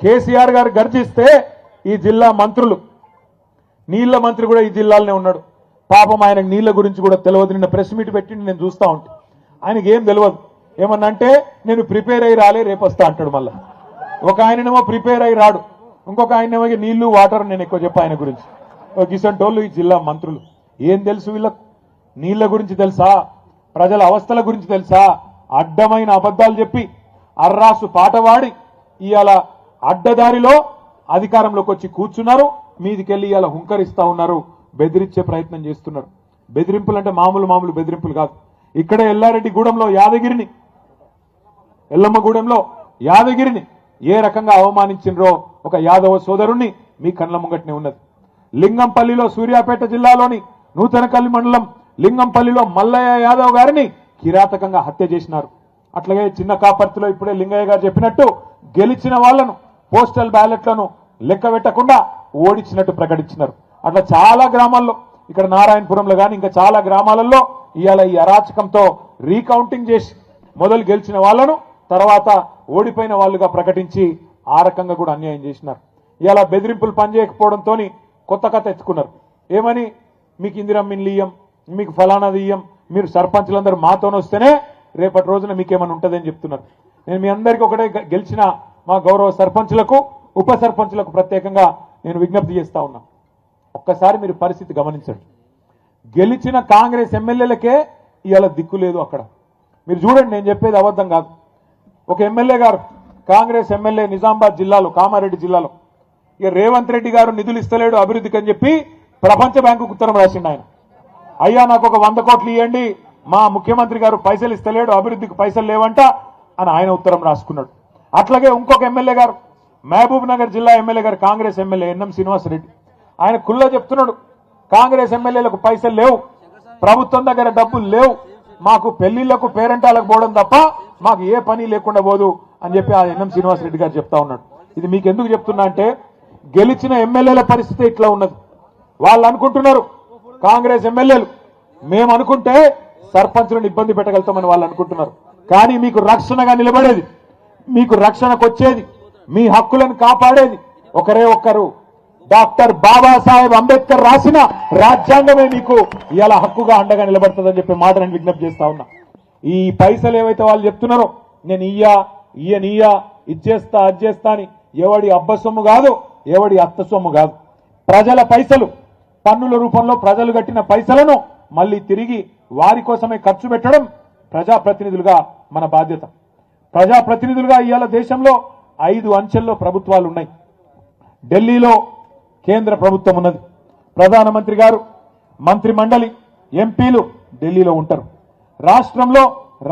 కేసీఆర్ గారు గర్జిస్తే ఈ జిల్లా మంత్రులు, నీళ్ల మంత్రి కూడా ఈ జిల్లాలోనే ఉన్నాడు, పాపం ఆయనకు నీళ్ల గురించి కూడా తెలియదు. నిన్న ప్రెస్ మీట్ పెట్టి నేను చూస్తా ఉంటే ఆయనకి ఏం తెలియదు. ఏమన్నంటే నేను ప్రిపేర్ అయ్యి రాలే రేపు వస్తా అంటాడు. మళ్ళా ఒక ఆయననేమో ప్రిపేర్ అయ్యి రాడు, ఇంకొక ఆయనేమో నీళ్లు వాటర్ నేను ఎక్కువ చెప్పా ఆయన గురించి. గిసంటోళ్ళు ఈ జిల్లా మంత్రులు. ఏం తెలుసు వీళ్ళకు? నీళ్ల గురించి తెలుసా? ప్రజల అవస్థల గురించి తెలుసా? అడ్డమైన అబద్ధాలు చెప్పి అర్రాసు పాట వాడి ఇవాళ అడ్డదారిలో అధికారంలోకి వచ్చి కూర్చున్నారు. మీదికెళ్ళి ఇవాళ హుంకరిస్తా ఉన్నారు, బెదిరించే ప్రయత్నం చేస్తున్నారు. బెదిరింపులు అంటే మామూలు బెదిరింపులు కాదు. ఇక్కడే ఎల్లారెడ్డిగూడెంలో యాదగిరిని, ఎల్లమ్మగూడెంలో యాదగిరిని ఏ రకంగా అవమానించినరో ఒక యాదవ సోదరుణ్ణి మీ కళ్ళ ముంగట్నే ఉన్నది. లింగంపల్లిలో, సూర్యాపేట జిల్లాలోని నూతనకల్లి మండలం లింగంపల్లిలో మల్లయ్య యాదవ్ గారిని కిరాతకంగా హత్య చేసినారు. అట్లాగే చిన్న కాపర్తిలో ఇప్పుడే లింగయ్య గారు చెప్పినట్టు గెలిచిన వాళ్లను పోస్టల్ బ్యాలెట్లను లెక్క పెట్టకుండా ఓడించినట్టు ప్రకటించినారు. అట్లా చాలా గ్రామాల్లో, ఇక్కడ నారాయణపురంలో కానీ ఇంకా చాలా గ్రామాలలో ఇవాళ ఈ అరాచకంతో రీకౌంటింగ్ చేసి మొదలు గెలిచిన వాళ్లను తర్వాత ఓడిపోయిన వాళ్ళుగా ప్రకటించి ఆ రకంగా కూడా అన్యాయం చేసినారు. ఇవాళ బెదిరింపులు పనిచేయకపోవడంతో కొత్త కథ ఎత్తుకున్నారు. ఏమని? మీకు ఇందిరమ్మిన్లు ఇయ్యం, మీకు ఫలానాది ఇయ్యం, మీరు సర్పంచులందరూ మాతోనే వస్తేనే రేపటి రోజున మీకేమైనా ఉంటుందని చెప్తున్నారు. నేను మీ అందరికీ ఒకటే గెలిచిన మా గౌరవ సర్పంచులకు, ఉప సర్పంచులకు ప్రత్యేకంగా నేను విజ్ఞప్తి చేస్తా ఉన్నా. ఒక్కసారి మీరు పరిస్థితి గమనించండి. గెలిచిన కాంగ్రెస్ ఎమ్మెల్యేలకే ఇవాళ దిక్కు లేదు అక్కడ. మీరు చూడండి, నేను చెప్పేది అబద్ధం కాదు. ఒక ఎమ్మెల్యే గారు, కాంగ్రెస్ ఎమ్మెల్యే నిజామాబాద్ జిల్లాలో, కామారెడ్డి జిల్లాలో, ఇక రేవంత్ రెడ్డి గారు నిధులు ఇస్తలేడు అభివృద్ధికి అని చెప్పి ప్రపంచ బ్యాంకుకు ఉత్తరం రాసిండు ఆయన. అయ్యా నాకు ఒక 100 కోట్లు ఇవ్వండి, మా ముఖ్యమంత్రి గారు పైసలు ఇస్తలేడు, అభివృద్ధికి పైసలు లేవంట అని ఆయన ఉత్తరం రాసుకున్నాడు. అట్లాగే ఇంకొక ఎమ్మెల్యే గారు, మహబూబ్ నగర్ జిల్లా ఎమ్మెల్యే గారు, కాంగ్రెస్ ఎమ్మెల్యే ఎన్ఎం శ్రీనివాసరెడ్డి, ఆయన కుల్లా చెప్తున్నాడు కాంగ్రెస్ ఎమ్మెల్యేలకు పైసలు లేవు, ప్రభుత్వం దగ్గర డబ్బులు లేవు, మాకు పెళ్లిళ్లకు పేరెంటాలకు పోవడం తప్ప మాకు ఏ పని లేకుండా పోదు అని చెప్పి ఆ ఎన్ఎం శ్రీనివాసరెడ్డి గారు చెప్తా ఉన్నాడు. ఇది మీకు ఎందుకు చెప్తున్నా అంటే, గెలిచిన ఎమ్మెల్యేల పరిస్థితి ఇట్లా ఉన్నది. వాళ్ళు అనుకుంటున్నారు కాంగ్రెస్ ఎమ్మెల్యేలు మేము అనుకుంటే సర్పంచులను ఇబ్బంది పెట్టగలుగుతామని వాళ్ళు అనుకుంటున్నారు. కానీ మీకు రక్షణగా నిలబడేది, మీకు రక్షణకు వచ్చేది, మీ హక్కులను కాపాడేది ఒకరే ఒక్కరు, డాక్టర్ బాబాసాహెబ్ అంబేద్కర్ రాసిన రాజ్యాంగమే మీకు ఇవాళ హక్కుగా అండగా నిలబడుతుందని చెప్పి మాట నేను విజ్ఞప్తి చేస్తా ఉన్నా. ఈ పైసలు ఏవైతే వాళ్ళు చెప్తున్నారో, నేను ఈయనీయా ఇచ్చేస్తా అజ్జేస్తా అని, ఎవడి అబ్బ సొమ్ము కాదు, ఎవడి అత్త సొమ్ము కాదు. ప్రజల పైసలు, పన్నుల రూపంలో ప్రజలు కట్టిన పైసలను మళ్ళీ తిరిగి వారి కోసమే ఖర్చు పెట్టడం ప్రజాప్రతినిధులుగా మన బాధ్యత. ప్రజాప్రతినిధులుగా ఇవాళ దేశంలో 5 అంచెల్లో ప్రభుత్వాలు ఉన్నాయి. ఢిల్లీలో కేంద్ర ప్రభుత్వం ఉన్నది, ప్రధానమంత్రి గారు, మంత్రి మండలి, ఎంపీలు ఢిల్లీలో ఉంటారు. రాష్ట్రంలో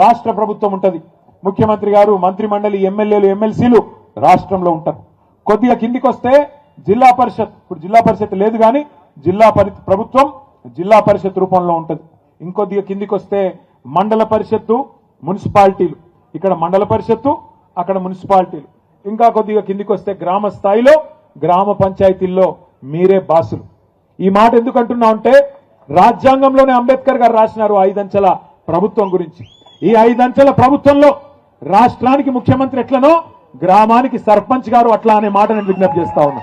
రాష్ట్ర ప్రభుత్వం ఉంటుంది, ముఖ్యమంత్రి గారు, మంత్రి మండలి, ఎమ్మెల్యేలు, ఎమ్మెల్సీలు రాష్ట్రంలో ఉంటారు. కొద్దిగా కిందికి వస్తే జిల్లా పరిషత్, ఇప్పుడు జిల్లా పరిషత్ లేదు కానీ ప్రభుత్వం జిల్లా పరిషత్ రూపంలో ఉంటుంది. ఇంకొద్దిగా కిందికి వస్తే మండల పరిషత్తు, మున్సిపాలిటీలు, ఇక్కడ మండల పరిషత్తు, అక్కడ మున్సిపాలిటీలు. ఇంకా కొద్దిగా కిందికి వస్తే గ్రామ స్థాయిలో గ్రామ పంచాయతీల్లో మీరే బాసులు. ఈ మాట ఎందుకు అంటున్నా అంటే, రాజ్యాంగంలోనే అంబేద్కర్ గారు రాసినారు 5 అంచెల ప్రభుత్వం గురించి. ఈ 5 అంచెల ప్రభుత్వంలో రాష్ట్రానికి ముఖ్యమంత్రి ఎట్లనో గ్రామానికి సర్పంచ్ గారు అట్లా అనే మాట నేను విజ్ఞప్తి చేస్తా ఉన్నా.